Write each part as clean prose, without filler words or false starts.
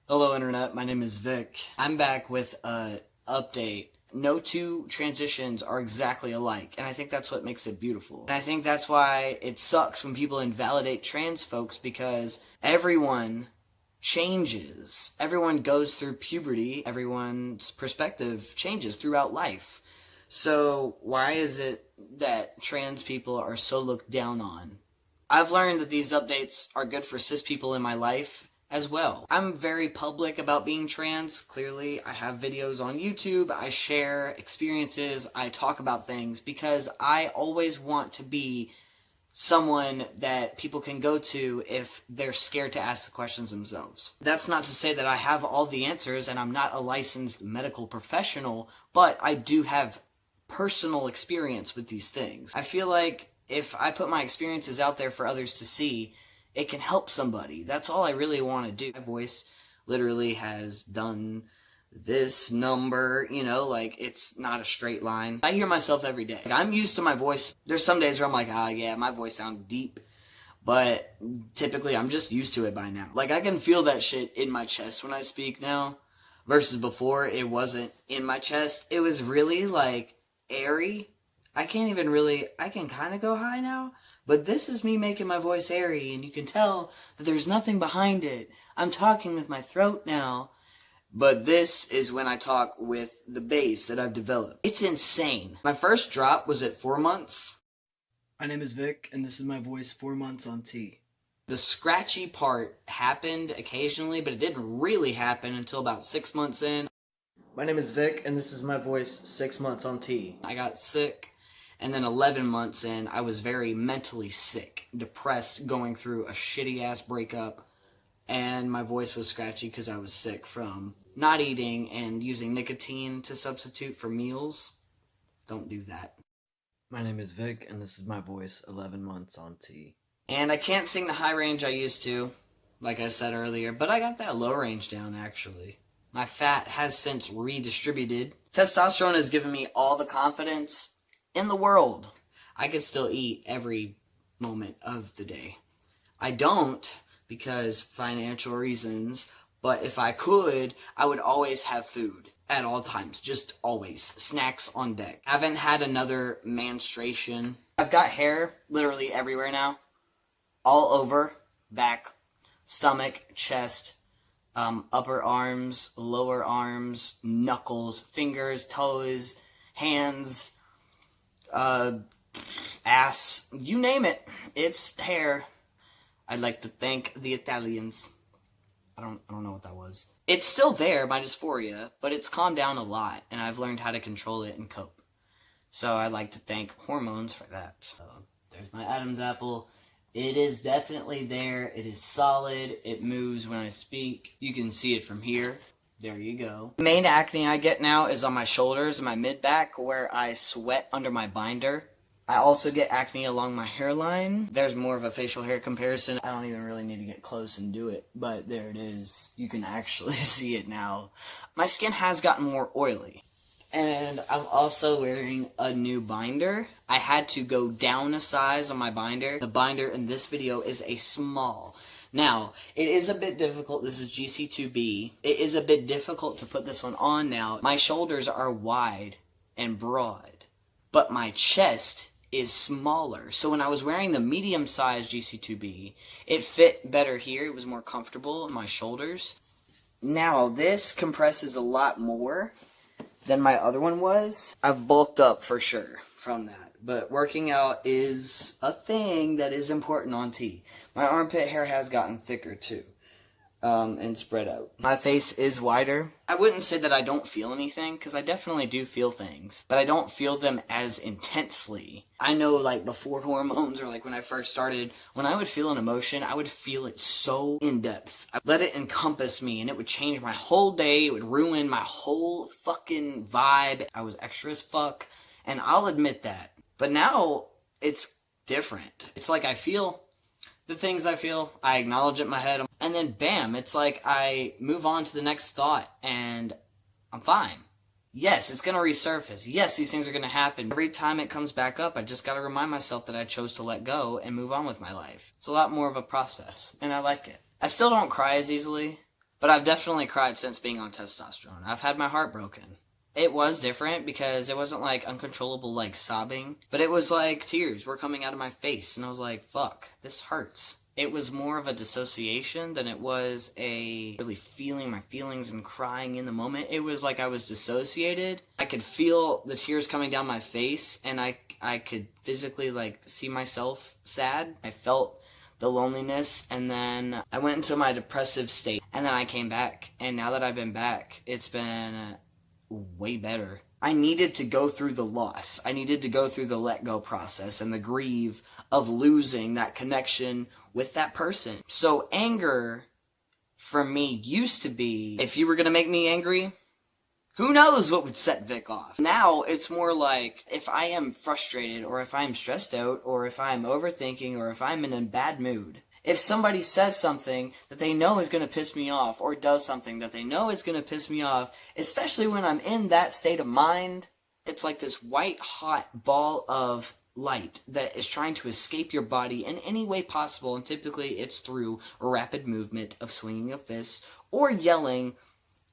Hello Internet, my name is Vic. I'm back with an update. No two transitions are exactly alike, and I think that's what makes it beautiful. And I think that's why it sucks when people invalidate trans folks, because everyone changes. Everyone goes through puberty. Everyone's perspective changes throughout life. So why is it that trans people are so looked down on? I've learned that these updates are good for cis people in my life as well. I'm very public about being trans, clearly. I have videos on YouTube, I share experiences, I talk about things, because I always want to be someone that people can go to if they're scared to ask the questions themselves. That's not to say that I have all the answers and I'm not a licensed medical professional, but I do have personal experience with these things. I feel like if I put my experiences out there for others to see, it can help somebody. That's all I really want to do. My voice literally has done this number, like it's not a straight line. I hear myself every day. I'm used to my voice. There's some days where I'm like, yeah, my voice sounds deep. But typically I'm just used to it by now. Like I can feel that shit in my chest when I speak now. Versus before, it wasn't in my chest. It was really like airy. I can kind of go high now, but this is me making my voice airy, and you can tell that there's nothing behind it. I'm talking with my throat now, but this is when I talk with the bass that I've developed. It's insane. My first drop was at 4 months. My name is Vic, and this is my voice 4 months on T. The scratchy part happened occasionally, but it didn't really happen until about 6 months in. My name is Vic, and this is my voice 6 months on T. I got sick. And then 11 months in, I was very mentally sick, depressed, going through a shitty-ass breakup, and my voice was scratchy because I was sick from not eating and using nicotine to substitute for meals. Don't do that. My name is Vic, and this is my voice 11 months on T. And I can't sing the high range I used to, like I said earlier, but I got that low range down, actually. My fat has since redistributed. Testosterone has given me all the confidence in the world. I could still eat every moment of the day. I don't because financial reasons, but if I could, I would always have food at all times, just always. Snacks on deck. I haven't had another menstruation. I've got hair literally everywhere now. All over, back, stomach, chest, upper arms, lower arms, knuckles, fingers, toes, hands, ass, you name it, it's hair. I'd like to thank the Italians. I don't know what that was. It's still there, my dysphoria, but it's calmed down a lot, and I've learned how to control it and cope. So I'd like to thank hormones for that. So there's my Adam's apple. It is definitely there. It is solid. It moves when I speak. You can see it from here. There you go. The main acne I get now is on my shoulders and my mid-back where I sweat under my binder. I also get acne along my hairline. There's more of a facial hair comparison. I don't even really need to get close and do it, but there it is. You can actually see it now. My skin has gotten more oily. And I'm also wearing a new binder. I had to go down a size on my binder. The binder in this video is a small. Now, it is a bit difficult. This is GC2B. It is a bit difficult to put this one on now. My shoulders are wide and broad, but my chest is smaller. So when I was wearing the medium-sized GC2B, it fit better here. It was more comfortable in my shoulders. Now, this compresses a lot more than my other one was. I've bulked up for sure from that. But working out is a thing that is important on T. My armpit hair has gotten thicker too, and spread out. My face is wider. I wouldn't say that I don't feel anything, because I definitely do feel things, but I don't feel them as intensely. I know, like, before hormones, or like when I first started, when I would feel an emotion, I would feel it so in depth. I let it encompass me, and it would change my whole day. It would ruin my whole fucking vibe. I was extra as fuck, and I'll admit that. But now, it's different. It's like I feel the things I feel, I acknowledge it in my head, and then bam, it's like I move on to the next thought, and I'm fine. Yes, it's going to resurface. Yes, these things are going to happen. Every time it comes back up, I just got to remind myself that I chose to let go and move on with my life. It's a lot more of a process, and I like it. I still don't cry as easily, But I've definitely cried since being on testosterone. I've had my heart broken. It was different because it wasn't like uncontrollable like sobbing, but it was like tears were coming out of my face and I was like, fuck, this hurts. It was more of a dissociation than it was a really feeling my feelings and crying in the moment. It was like I was dissociated. I could feel the tears coming down my face and I could physically like see myself sad. I felt the loneliness, and then I went into my depressive state, and then I came back, and now that I've been back, it's been way better. I needed to go through the loss. I needed to go through the let go process and the grieve of losing that connection with that person. So anger for me used to be, if you were going to make me angry, who knows what would set Vic off. Now it's more like if I am frustrated or if I'm stressed out or if I'm overthinking or if I'm in a bad mood. If somebody says something that they know is going to piss me off or does something that they know is going to piss me off, especially when I'm in that state of mind, it's like this white hot ball of light that is trying to escape your body in any way possible, and typically it's through a rapid movement of swinging a fist or yelling.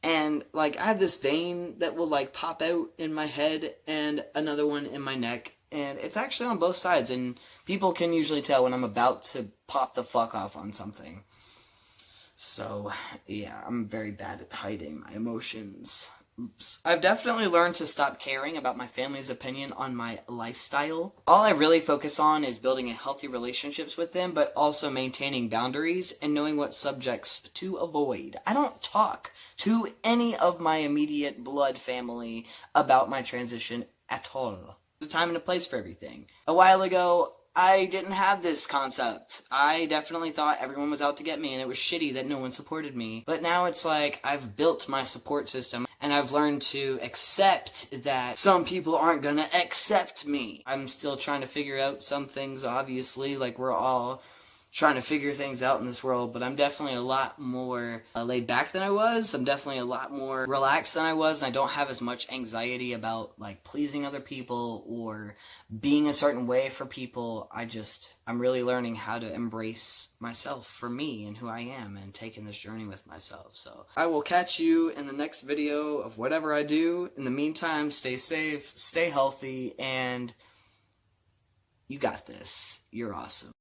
And like I have this vein that will like pop out in my head and another one in my neck, and it's actually on both sides, and people can usually tell when I'm about to pop the fuck off on something. So yeah, I'm very bad at hiding my emotions. Oops. I've definitely learned to stop caring about my family's opinion on my lifestyle. All I really focus on is building healthy relationships with them, but also maintaining boundaries and knowing what subjects to avoid. I don't talk to any of my immediate blood family about my transition at all. There's a time and a place for everything. A while ago, I didn't have this concept. I definitely thought everyone was out to get me, and it was shitty that no one supported me. But now it's like I've built my support system, and I've learned to accept that some people aren't gonna accept me. I'm still trying to figure out some things, obviously, like we're all trying to figure things out in this world, but I'm definitely a lot more laid back than I was. I'm definitely a lot more relaxed than I was, and I don't have as much anxiety about like pleasing other people or being a certain way for people. I'm really learning how to embrace myself for me and who I am and taking this journey with myself. So I will catch you in the next video of whatever I do. In the meantime, stay safe, stay healthy, and you got this. You're awesome.